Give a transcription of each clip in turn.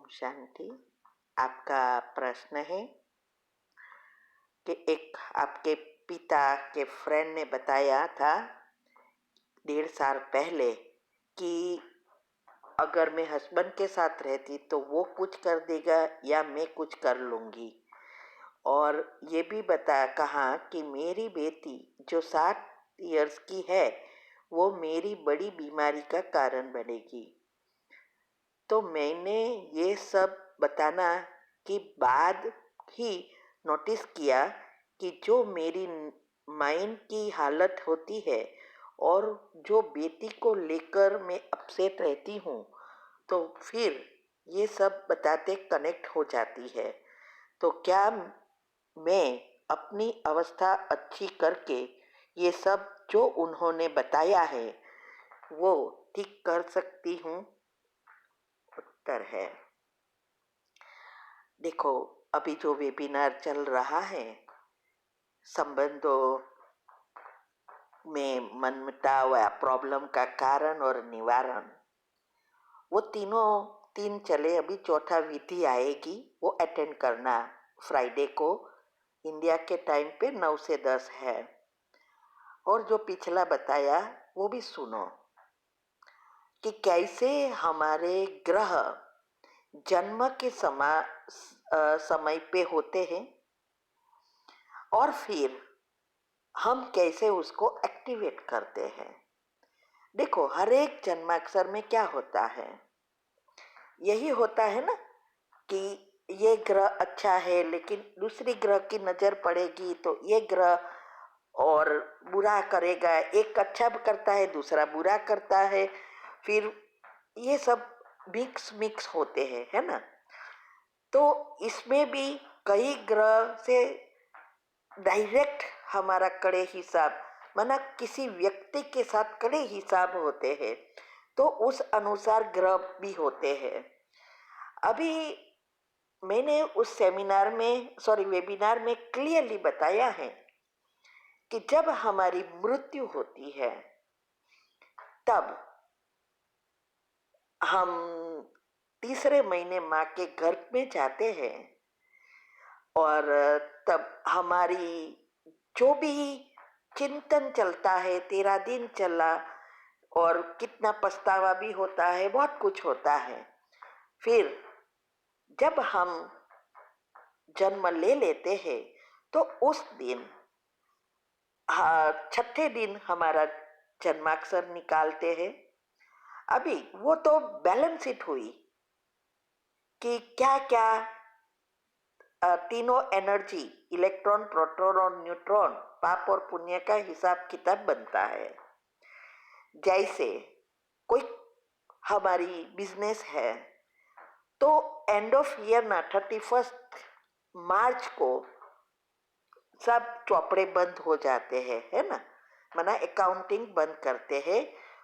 शांति। आपका प्रश्न है कि एक आपके पिता के फ्रेंड ने बताया था 1.5 साल पहले कि अगर मैं हस्बैंड के साथ रहती तो वो कुछ कर देगा या मैं कुछ कर लूँगी। और ये भी कहा कि मेरी बेटी जो 7 इयर्स की है वो मेरी बड़ी बीमारी का कारण बनेगी। तो मैंने ये सब बताना कि बाद ही नोटिस किया कि जो मेरी माइंड की हालत होती है और जो बेटी को लेकर मैं अपसेट रहती हूँ, तो फिर ये सब बताते कनेक्ट हो जाती है। तो क्या मैं अपनी अवस्था अच्छी करके ये सब जो उन्होंने बताया है वो ठीक कर सकती हूँ? उत्तर है, देखो, अभी जो वेबिनार चल रहा है संबंधों में मनमुटाव या प्रॉब्लम का कारण और निवारण, वो तीन चले। अभी चौथा विधि आएगी, वो अटेंड करना फ्राइडे को इंडिया के टाइम पे 9 से 10 है। और जो पिछला बताया वो भी सुनो कि कैसे हमारे ग्रह जन्म के समय पे होते हैं और फिर हम कैसे उसको एक्टिवेट करते हैं। देखो, हर एक जन्माक्षर में क्या होता है, यही होता है ना कि ये ग्रह अच्छा है लेकिन दूसरी ग्रह की नजर पड़ेगी तो ये ग्रह और बुरा करेगा। एक अच्छा करता है दूसरा बुरा करता है, फिर ये सब मिक्स होते हैं, है ना। तो इसमें भी कई ग्रह से डायरेक्ट हमारा कड़े हिसाब, माना किसी व्यक्ति के साथ कड़े हिसाब होते हैं, तो उस अनुसार ग्रह भी होते हैं। अभी मैंने उस वेबिनार में क्लियरली बताया है कि जब हमारी मृत्यु होती है तब हम तीसरे महीने माँ के गर्भ में जाते हैं और तब हमारी जो भी चिंतन चलता है, 13 दिन चला और कितना पछतावा भी होता है, बहुत कुछ होता है। फिर जब हम जन्म ले लेते हैं तो उस दिन छठे दिन हमारा जन्माक्षर निकालते हैं। अभी वो तो बैलेंस शीट हुई कि क्या क्या तीनों एनर्जी, इलेक्ट्रॉन, प्रोटॉन और न्यूट्रॉन, पाप और पुण्य का हिसाब किताब बनता है। जैसे कोई हमारी बिजनेस है तो एंड ऑफ ईयर ना 31 मार्च को सब चौपड़े बंद हो जाते हैं, है ना, माना अकाउंटिंग बंद करते हैं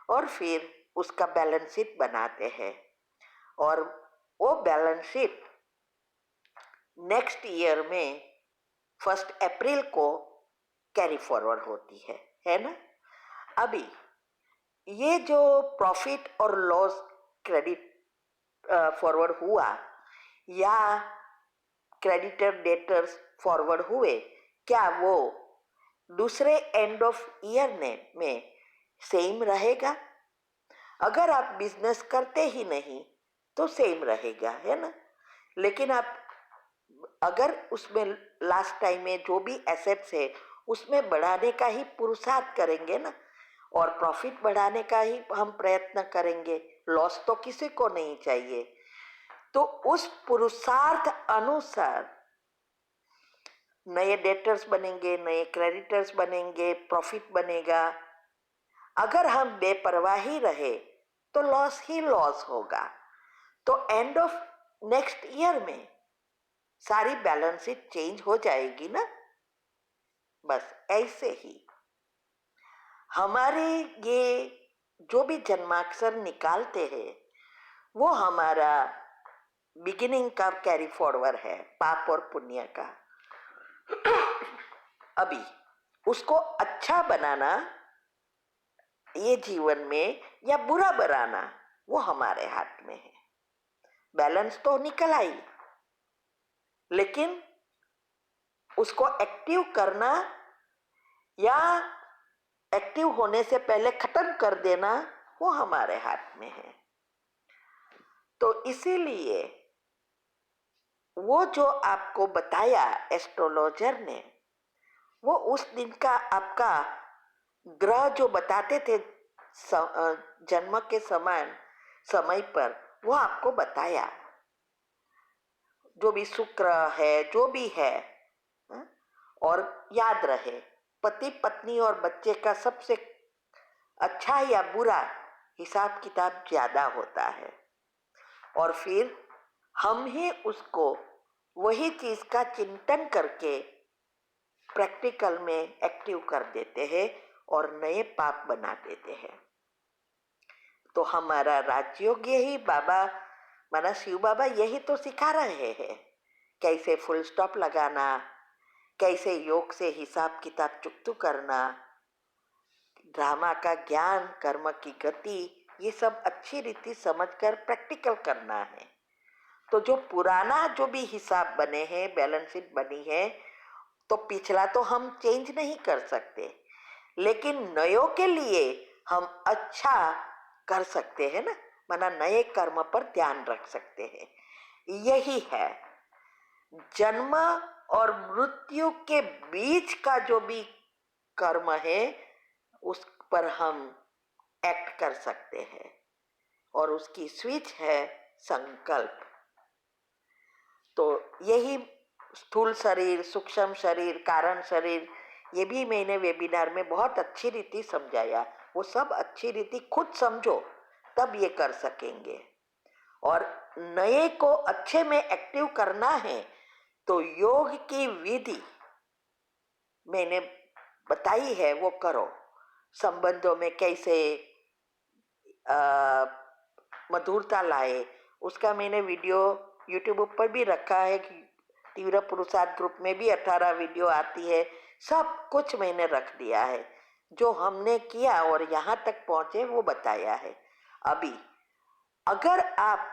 और फिर उसका बैलेंस शीट बनाते हैं। और वो बैलेंस शीट नेक्स्ट ईयर में 1 अप्रैल को कैरी फॉरवर्ड होती है ना। अभी ये जो प्रॉफिट और लॉस क्रेडिट फॉरवर्ड हुआ या क्रेडिटर डेटर्स फॉरवर्ड हुए, क्या वो दूसरे एंड ऑफ ईयर में सेम रहेगा? अगर आप बिजनेस करते ही नहीं तो सेम रहेगा, है ना। लेकिन आप अगर उसमें लास्ट टाइम में जो भी एसेट्स है उसमें बढ़ाने का ही पुरुषार्थ करेंगे ना, और प्रॉफिट बढ़ाने का ही हम प्रयत्न करेंगे, लॉस तो किसी को नहीं चाहिए। तो उस पुरुषार्थ अनुसार नए डेटर्स बनेंगे, नए क्रेडिटर्स बनेंगे, प्रॉफिट बनेगा। अगर हम बेपरवाही रहे तो लॉस ही लॉस होगा। तो एंड ऑफ नेक्स्ट ईयर में सारी बैलेंस शीट चेंज हो जाएगी ना। बस ऐसे ही हमारे ये जो भी जन्माक्षर निकालते हैं वो हमारा बिगिनिंग का कैरी फॉरवर्ड है, पाप और पुण्य का। अभी उसको अच्छा बनाना ये जीवन में या बुरा बनाना वो हमारे हाथ में है। बैलेंस तो निकल आई, लेकिन उसको एक्टिव करना या एक्टिव होने से पहले खत्म कर देना वो हमारे हाथ में है। तो इसीलिए वो जो आपको बताया एस्ट्रोलॉजर ने, वो उस दिन का आपका ग्रह जो बताते थे जन्म के समय पर, वो आपको बताया। जो भी शुक्र है, जो भी है, हाँ? और याद रहे, पति पत्नी और बच्चे का सबसे अच्छा या बुरा हिसाब किताब ज्यादा होता है, और फिर हम ही उसको वही चीज का चिंतन करके प्रैक्टिकल में एक्टिव कर देते हैं और नए पाप बना देते हैं। तो हमारा राजयोग यही बाबा, माना शिव बाबा यही तो सिखा रहे हैं, कैसे फुल स्टॉप लगाना, कैसे योग से हिसाब किताब चुकतू करना, ड्रामा का ज्ञान, कर्म की गति, ये सब अच्छी रीति समझकर प्रैक्टिकल करना है। तो जो पुराना जो भी हिसाब बने हैं, बैलेंस शीट बनी है, तो पिछला तो हम चेंज नहीं कर सकते, लेकिन नयों के लिए हम अच्छा कर सकते हैं ना, माना नए कर्म पर ध्यान रख सकते हैं। यही है जन्म और मृत्यु के बीच का जो भी कर्म है, उस पर हम एक्ट कर सकते हैं, और उसकी स्विच है संकल्प। तो यही स्थूल शरीर, सूक्ष्म शरीर, कारण शरीर, ये भी मैंने वेबिनार में बहुत अच्छी रीति समझाया। वो सब अच्छी रीति खुद समझो, तब ये कर सकेंगे। और नए को अच्छे में एक्टिव करना है तो योग की विधि मैंने बताई है, वो करो। संबंधों में कैसे मधुरता लाए, उसका मैंने वीडियो यूट्यूब पर भी रखा है कि तीव्र पुरुषार्थ ग्रुप में भी 18 वीडियो आती है। सब कुछ मैंने रख दिया है, जो हमने किया और यहाँ तक पहुँचे वो बताया है। अभी अगर आप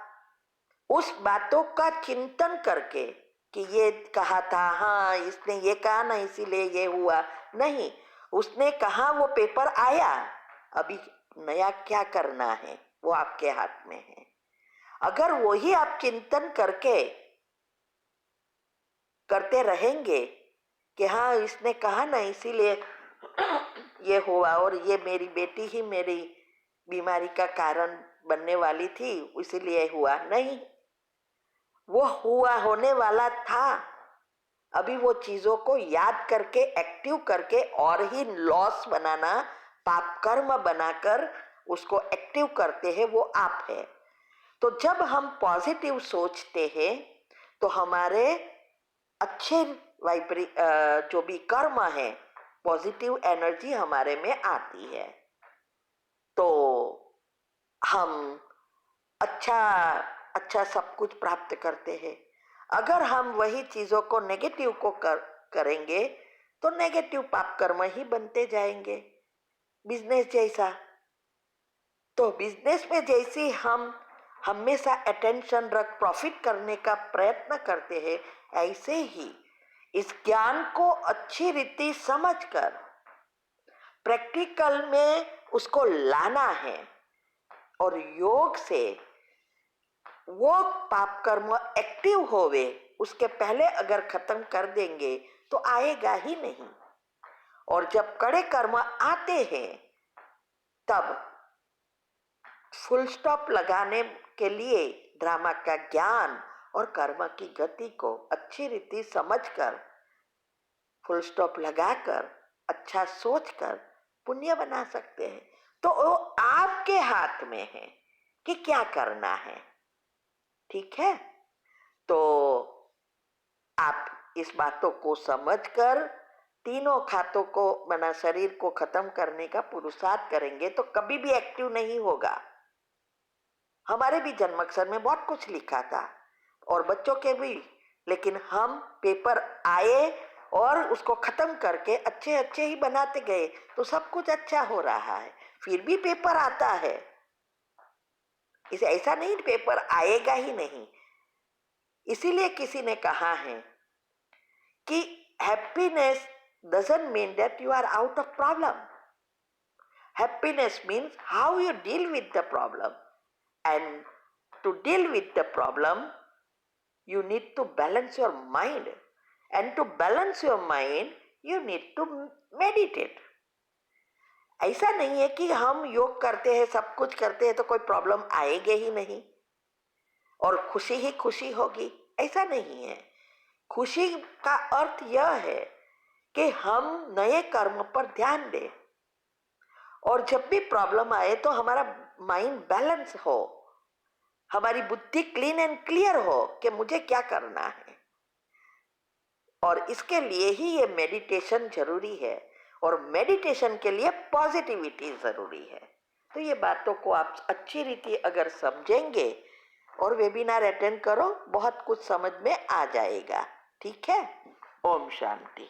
उस बातों का चिंतन करके कि ये कहा था, हाँ इसने ये कहा ना इसीलिए ये हुआ, नहीं, उसने कहा वो पेपर आया, अभी नया क्या करना है वो आपके हाथ में है। अगर वही आप चिंतन करते रहेंगे कि हाँ इसने कहा ना इसीलिए ये हुआ, और ये मेरी बेटी ही मेरी बीमारी का कारण बनने वाली थी इसीलिए हुआ, नहीं, वो हुआ होने वाला था। अभी वो चीजों को याद करके एक्टिव करके और ही लॉस बनाना, पाप कर्म बनाकर उसको एक्टिव करते हैं, वो आप है। तो जब हम पॉजिटिव सोचते हैं तो हमारे अच्छे जो भी कर्म है, पॉजिटिव एनर्जी हमारे में आती है, तो हम अच्छा अच्छा सब कुछ प्राप्त करते हैं। अगर हम वही चीजों को नेगेटिव को करेंगे तो नेगेटिव पाप कर्म ही बनते जाएंगे। बिजनेस जैसा, तो बिजनेस में जैसे हम हमेशा अटेंशन रख प्रॉफिट करने का प्रयत्न करते हैं, ऐसे ही इस ज्ञान को अच्छी रीति समझकर प्रैक्टिकल में उसको लाना है, और योग से वो पाप कर्म एक्टिव होवे उसके पहले अगर खत्म कर देंगे तो आएगा ही नहीं। और जब कड़े कर्म आते हैं तब फुल स्टॉप लगाने के लिए ड्रामा का ज्ञान और कर्म की गति को अच्छी रीति समझकर फुल स्टॉप लगाकर अच्छा सोचकर पुण्य बना सकते हैं। तो वो आपके हाथ में है कि क्या करना है, ठीक है। तो आप इस बातों को समझकर तीनों खातों को मना शरीर को खत्म करने का पुरुषार्थ करेंगे तो कभी भी एक्टिव नहीं होगा। हमारे भी जन्माक्षर में बहुत कुछ लिखा था और बच्चों के भी, लेकिन हम पेपर आए और उसको खत्म करके अच्छे अच्छे ही बनाते गए तो सब कुछ अच्छा हो रहा है। फिर भी पेपर आता है, इसे ऐसा नहीं पेपर आएगा ही नहीं, इसीलिए किसी ने कहा है कि happiness doesn't mean that you are out of problem. Happiness means how you deal with the problem. And to deal with the problem, you need to balance your mind. And to balance your mind, you need to meditate. ऐसा नहीं है कि हम योग करते हैं, सब कुछ करते हैं तो कोई प्रॉब्लम आएगी ही नहीं और खुशी ही खुशी होगी, ऐसा नहीं है। खुशी का अर्थ यह है कि हम नए कर्म पर ध्यान दें और जब भी प्रॉब्लम आए तो हमारा माइंड बैलेंस हो, हमारी बुद्धि क्लीन एंड क्लियर हो कि मुझे क्या करना है। और इसके लिए ही ये मेडिटेशन जरूरी है और मेडिटेशन के लिए पॉजिटिविटी जरूरी है। तो ये बातों को आप अच्छी रीति अगर समझेंगे और वेबिनार अटेंड करो, बहुत कुछ समझ में आ जाएगा। ठीक है, ओम शांति।